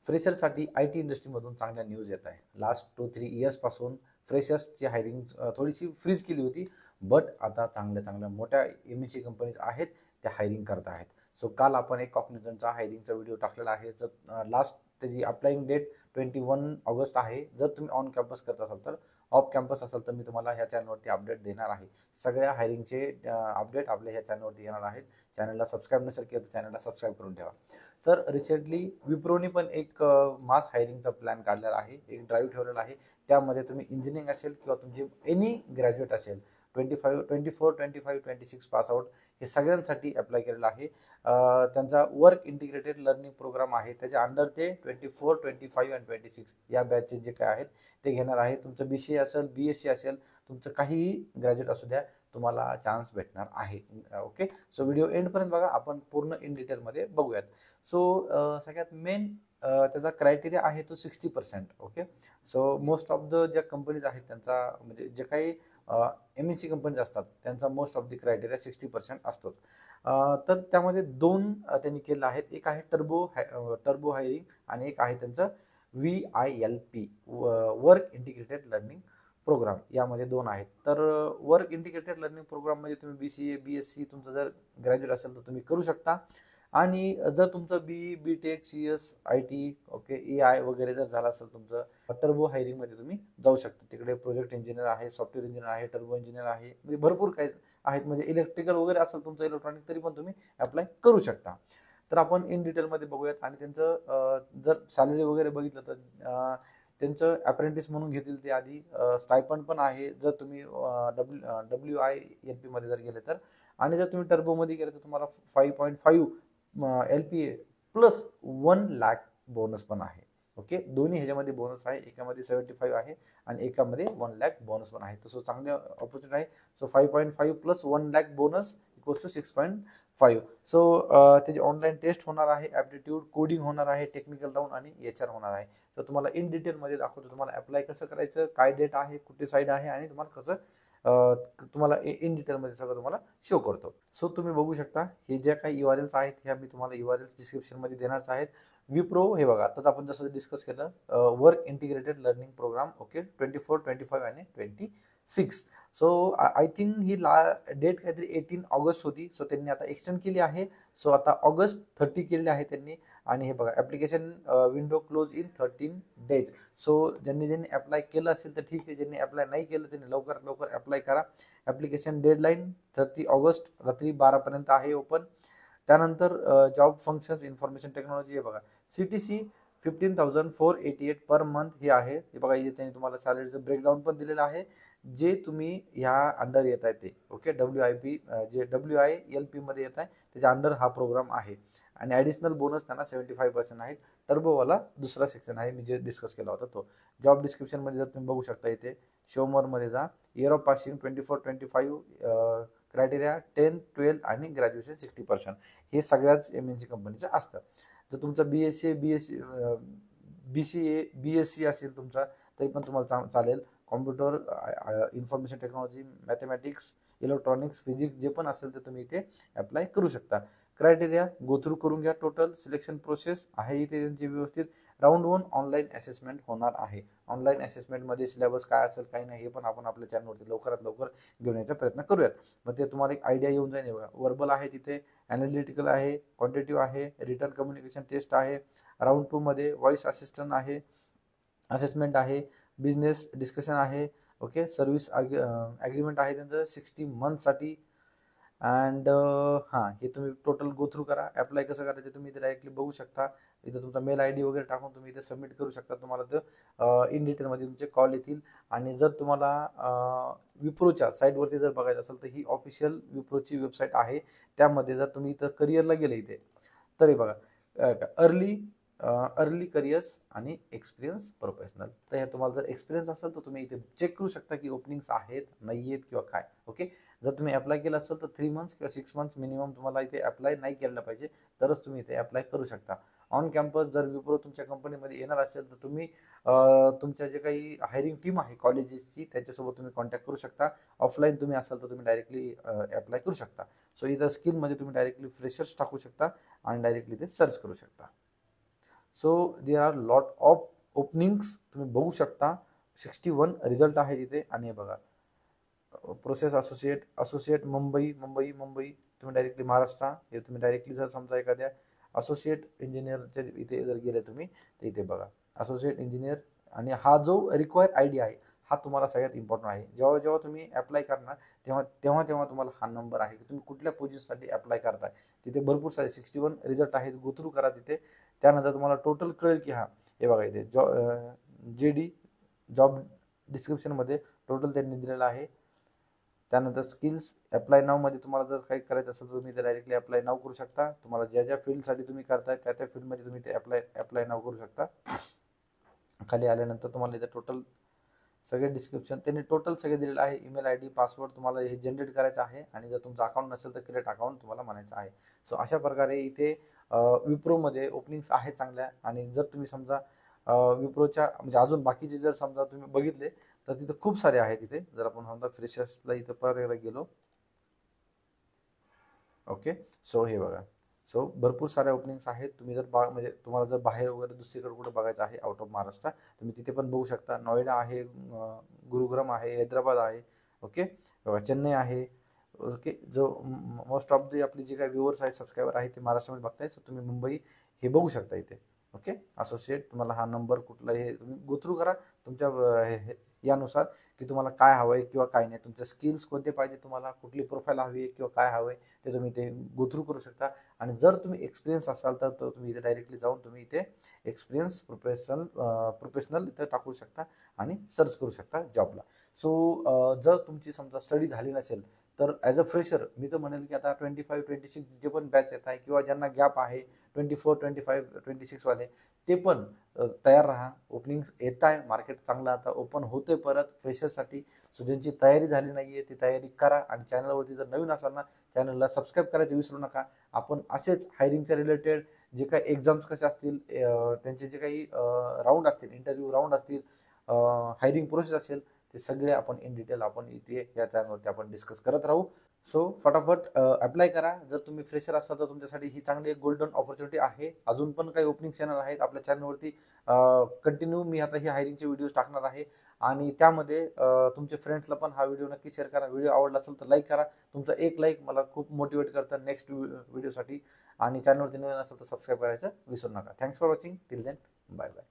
फ्रेशरसाठी IT इंडस्ट्रीमधून चांगल्या news येत आहे. लास्ट 2-3 इयर्सपासून फ्रेशर्सची हायरिंग थोडीशी फ्रीज केली होती. बट आता चांगल्या मोठ्या MNC कंपनीज आहेत त्या हायरिंग करत आहेत. सो काल आपण एक कॉग्निझंटचा हायरिंगचा व्हिडिओ टाकलेला आहे. जर लास्ट त्याची अप्लाइंग डेट 21 ऑगस्ट आहे. जर तुम्ही ऑन कॅम्पस करत असाल तर, ऑफ कॅम्पस असाल तर मी तुम्हाला ह्या चॅनलवरती अपडेट देणार आहे. सगळ्या हायरिंगचे अपडेट आपल्या ह्या चॅनलवरती येणार आहेत. चॅनलला सबस्क्राईब नसेल केलं तर चॅनलला सबस्क्राईब करून ठेवा. तर रिसेंटली विप्रोनी पण एक मास हायरिंगचा प्लॅन काढलेला आहे, एक ड्राईव्ह ठेवलेला आहे. त्यामध्ये तुम्ही इंजिनिअरिंग असेल किंवा तुमचे एनी ग्रॅज्युएट असेल 24, 25, 26 पास आउट हे सगळ्यांसाठी अप्लाय केलेलं आहे. त्यांचा वर्क इंटिग्रेटेड लर्निंग प्रोग्राम आहे. त्याच्या अंडर ते 24, 25 आणि 26 या बॅचचे जे काय आहेत ते घेणार आहे. तुमचं BCA असेल, BSc असेल, तुमचं काहीही ग्रॅज्युएट असू द्या, तुम्हाला चान्स भेटणार आहे. ओके, सो व्हिडिओ एंडपर्यंत बघा, आपण पूर्ण इन डिटेलमध्ये बघूयात. सो सगळ्यात मेन त्याचा क्रायटेरिया आहे तो 60%. Okay, so most of the ज्या कंपनीज आहेत त्यांचा म्हणजे जे काही MNC कंपनीज असतात त्यांचा मोस्ट ऑफ द क्रायटेरिया 60% असतोच. तर त्यामध्ये दोन त्यांनी केलं आहेत. एक आहे टर्बो हायरिंग आणि एक आहे त्यांचं VILP work integrated learning program. यामध्ये दोन आहेत. तर वर्क इंटिग्रेटेड लर्निंग प्रोग्राम म्हणजे तुम्ही BCA, BSc तुमचं जर ग्रॅज्युएट असेल तर तुम्ही करू शकता. आणि जर तुमचं BTech, CS, IT, okay, AI वगैरे जर झालं असेल तुमचं, टर्बो हायरिंगमध्ये तुम्ही जाऊ शकता. तिकडे प्रोजेक्ट इंजिनियर आहे, सॉफ्टवेअर इंजिनियर आहे, टर्बो इंजिनियर आहे, म्हणजे भरपूर काही आहेत. म्हणजे इलेक्ट्रिकल वगैरे असेल तुमचं इलेक्ट्रॉनिक तरी पण तुम्ही अप्लाय करू शकता. तर आपण इन डिटेलमध्ये बघूयात. आणि त्यांचं जर सॅलरी वगैरे बघितलं तर त्यांचं अप्रेंटिस म्हणून घेतील ते आधी. स्टायपंड पण आहे जर तुम्ही WILP मध्ये जर गेले तर. आणि जर तुम्ही टर्बोमध्ये गेले तर तुम्हाला 5.5 LPA प्लस 1 लाख बोनस पण आहे. ओके, दोन्ही ह्याच्यामध्ये बोनस आहे. एकामध्ये 75 आहे आणि एकामध्ये 1 लाख बोनस पण आहे. तसं चांगले ऑपॉर्च्युनिटी आहे. So 5.5 plus 1 lakh bonus equals to 6.5. So त्याची ऑनलाईन टेस्ट होणार आहे, ॲप्टिट्यूड कोडिंग होणार आहे, टेक्निकल राऊंड आणि HR होणार आहे. तर तुम्हाला इन डिटेलमध्ये दाखवतो तुम्हाला अप्लाय कसं करायचं, काय डेट आहे, कुठे साईड आहे आणि तुम्हाला कसं तुम्हाला इन डिटेलमध्ये सगळं तुम्हाला शो करतो. सो तुम्ही बघू शकता हे ज्या काही URLs आहेत ह्या मी तुम्हाला URLs डिस्क्रिप्शनमध्ये देणारच आहेत. विप्रो हे बघा, आताच आपण जसं डिस्कस केलं work integrated learning program. Okay, 24, 25 आणि 26. सो आय थिंक ही डेट काहीतरी 18 ऑगस्ट होती. सो त्यांनी आता एक्सटेंड केली आहे. सो आता ऑगस्ट 30 केलेली आहे त्यांनी. आणि हे बघा, application window close in 13 days. So ज्यांनी अप्लाय केलं असेल तर ठीक आहे, ज्यांनी अप्लाय नाही केलं त्यांनी लवकरात लवकर अप्लाय करा. ॲप्लिकेशन डेडलाईन 30 ऑगस्ट रात्री 12 पर्यंत आहे ओपन. त्यानंतर जॉब फंक्शन्स इन्फॉर्मेशन टेक्नॉलॉजी हे बघा, CTC 15,488 पर मंथ हे आहे. हे बघा, इथे त्यांनी तुम्हाला सॅलरीचं ब्रेकडाऊन पण दिलेलं आहे जे तुम्ही ह्या अंडर येत आहे ते. ओके, जे WILP मध्ये येत आहे त्याच्या अंडर हा प्रोग्राम आहे. आणि ॲडिशनल बोनस त्यांना 75% आहे. टर्बोवाला दुसरा सेक्शन आहे मी जे डिस्कस केला होता तो. जॉब डिस्क्रिप्शनमध्ये जर तुम्ही बघू शकता इथे शोमोरमध्ये जा, इयर ऑफ पासिंग 24-25, क्रायटेरिया 10, 12 आणि ग्रॅज्युएशन 60%. हे सगळ्याच MNC कंपनीचं असतं. जर तुमचं BCA, BSc असेल तुमचा तरी पण तुम्हाला चालेल. Computer, information technology, mathematics, electronics, physics जे पण असेल तर तुम्ही इथे अप्लाय करू शकता. क्रायटेरिया गो थ्रू करून घ्या. टोटल सिलेक्शन प्रोसेस आहे इथे त्यांची व्यवस्थित. राऊंड 1 ऑनलाईन असेसमेंट होणार आहे. ऑनलाईन असेसमेंटमध्ये सिलेबस काय असेल काय नाही हे पण आपण आपल्या चॅनलवरती लवकरात लवकर घेऊन यायचा प्रयत्न करूयात. मग ते तुम्हाला एक आयडिया येऊन जाईल. बघा, वर्बल आहे तिथे, ॲनालिटिकल आहे, क्वांटिटिव्ह आहे, रिटर्न कम्युनिकेशन टेस्ट आहे. राऊंड 2 मध्ये व्हॉइस असिस्टंट आहे, असेसमेंट आहे, बिझनेस डिस्कशन आहे. ओके, सर्व्हिस ॲग्रीमेंट आहे त्यांचं 60 मंथसाठी. अँड हे तुम्ही टोटल गो थ्रू करा. अप्लाय कसं करायचं तुम्ही इथे डायरेक्टली बघू शकता. इथं तुमचा मेल ID वगैरे टाकून तुम्ही इथे सबमिट करू शकता. तुम्हाला तर इन डिटेलमध्ये तुमचे कॉल येतील. आणि जर तुम्हाला विप्रोच्या साईटवरती जर बघायचं असेल तर ही ऑफिशियल विप्रोची वेबसाईट आहे. त्यामध्ये जर तुम्ही इथं करिअरला गेले इथे तरी बघा, अर्ली करिअर्स आणि एक्सपिरियन्स प्रोफेशनल. तर हे तुम्हाला जर एक्सपिरियन्स असेल तर तुम्ही इथे चेक करू शकता की ओपनिंग्स आहेत नाही आहेत किंवा काय. ओके, जर तुम्ही अप्लाय केलं असेल तर 3 मंथ्स किंवा 6 मंथ्स मिनिमम तुम्हाला इथे अप्लाय नाही केलं पाहिजे तरच तुम्ही इथे अप्लाय करू शकता. ऑन कॅम्पस जर विप्रो तुमच्या कंपनीमध्ये येणार असेल तर तुम्ही तुमच्या जे काही हायरिंग टीम आहे कॉलेजेसची त्याच्यासोबत तुम्ही कॉन्टॅक्ट करू शकता. ऑफलाईन तुम्ही असाल तर तुम्ही डायरेक्टली अप्लाय करू शकता. सो इथं स्किलमध्ये तुम्ही डायरेक्टली फ्रेशर्स टाकू शकता आणि डायरेक्टली ते सर्च करू शकता. So there are lot of openings, तुम्ही बघू शकता. 61 रिझल्ट आहे तिथे. आणि हे बघा, प्रोसेस असोसिएट मुंबई, तुम्ही डायरेक्टली महाराष्ट्र, हे तुम्ही डायरेक्टली जर समजा एखाद्या असोसिएट इंजिनियरच्या इथे जर गेले तुम्ही, तर इथे बघा असोसिएट इंजिनियर. आणि हा जो रिक्वायर्ड आय डी आहे हा तुम्हाला सगळ्यात इम्पॉर्टंट आहे. जेव्हा जेव्हा तुम्ही अप्लाय करणार तेव्हा तुम्हाला हा नंबर आहे की तुम्ही कुठल्या पोझिशनसाठी अप्लाय करताय. तिथे भरपूर सारे 61 रिझल्ट आहेत, गो थ्रू करा तिथे. त्यानंतर तुम्हाला टोटल कळेल की हा, हे बघा इथे JD जॉब डिस्क्रिप्शनमध्ये टोटल त्यांनी दिलेलं आहे. त्यानंतर स्किल्स अप्लाय नाव मध्ये तुम्हाला जर काही करायचं असेल तर तुम्ही ते डायरेक्टली अप्लाय नाव करू शकता. तुम्हाला ज्या ज्या फील्डसाठी तुम्ही करताय त्या फील्डमध्ये तुम्ही ते अप्लाय नाव करू शकता. खाली आल्यानंतर तुम्हाला इथे टोटल सगळे डिस्क्रिप्शन त्यांनी टोटल सगळे दिलेलं आहे. ईमेल ID, पासवर्ड तुम्हाला हे जनरेट करायचं आहे. आणि जर तुमचं अकाउंट नसेल तर क्रिएट अकाउंट तुम्हाला म्हणायचं आहे. सो अशा प्रकारे इथे विप्रोमध्ये ओपनिंग्स आहेत चांगल्या. आणि जर तुम्ही समजा विप्रोच्या म्हणजे अजून बाकीचे जर समजा तुम्ही बघितले तर तिथे खूप सारे आहेत. तिथे जर आपण समजा फ्रेशर्सला इथे परत एकदा गेलो, ओके. सो हे बघा, सो भरपूर साऱ्या ओपनिंग्स आहेत. तुम्ही जर म्हणजे तुम्हाला जर बाहेर वगैरे दुसरीकडे कुठे बघायचं आहे आउट ऑफ महाराष्ट्र, तुम्ही तिथे पण बघू शकता. नोएडा आहे, गुरुग्राम आहे, हैदराबाद आहे, ओके. बघा चेन्नई आहे, ओके. जो मोस्ट ऑफ दी आपली जे काही व्ह्युअर्स आहेत, सबस्क्रायबर आहेत ते महाराष्ट्रामध्ये बघताय. सो तुम्ही मुंबई हे बघू शकता इथे, ओके. असोसिएट तुम्हाला हा नंबर कुठला हे तुम्ही गो थ्रू करा तुमच्या यानुसार की तुम्हाला काय हवं आहे किंवा काय नाही. तुमचे स्किल्स कोणते पाहिजे, तुम्हाला कुठली प्रोफाईल हवी आहे किंवा काय हवं आहे ते तुम्ही ते गो थ्रू करू शकता. आणि जर तुम्ही एक्सपिरियन्स असाल तर तुम्ही इथे डायरेक्टली जाऊन तुम्ही इथे एक्सपिरियन्स प्रोफेशनल इथे टाकू शकता आणि सर्च करू शकता जॉबला. सो जर तुमची समजा स्टडी झाली नसेल तर ॲज अ फ्रेशर मी तर म्हणेल की आता 25, 26 जे पण बॅच येत आहे किंवा ज्यांना गॅप आहे 24, 25, 26 वाले ते पण तयार राहा. ओपनिंग्स येत आहे, मार्केट चांगलं आता ओपन होते परत फ्रेशरसाठी. सो ज्यांची तयारी झाली नाही आहे ती तयारी करा. आणि चॅनलवरती जर नवीन असाल ना, चॅनलला सबस्क्राईब करायचं विसरू नका. आपण असेच हायरिंगच्या रिलेटेड जे काही एक्झाम्स कसे असतील, त्यांचे जे काही राऊंड असतील, इंटरव्ह्यू राऊंड असतील, हायरिंग प्रोसेस असेल, ते सगळे आपण इन डिटेल आपण इथे या चॅनलवरती आपण डिस्कस करत राहू. सो फटाफट अप्लाय करा. जर तुम्ही फ्रेशर असाल तर तुमच्यासाठी ही चांगली एक गोल्डन ऑपॉर्च्युनिटी आहे. अजून पण काही ओपनिंग चॅनल आहेत आपल्या चॅनलवरती. कंटिन्यू मी आता ही हायरिंगचे व्हिडिओज टाकणार आहे. आणि त्यामध्ये तुमच्या फ्रेंड्सला पण हा व्हिडिओ नक्की शेअर करा. व्हिडिओ आवडला असेल तर लाईक करा. तुमचा एक लाईक मला खूप मोटिवेट करतं नेक्स्ट व्हिडिओसाठी. आणि चॅनलवरती नवीन असेल तर सबस्क्राईब करायचं विसरू नका. Thanks for watching. Till then, bye bye.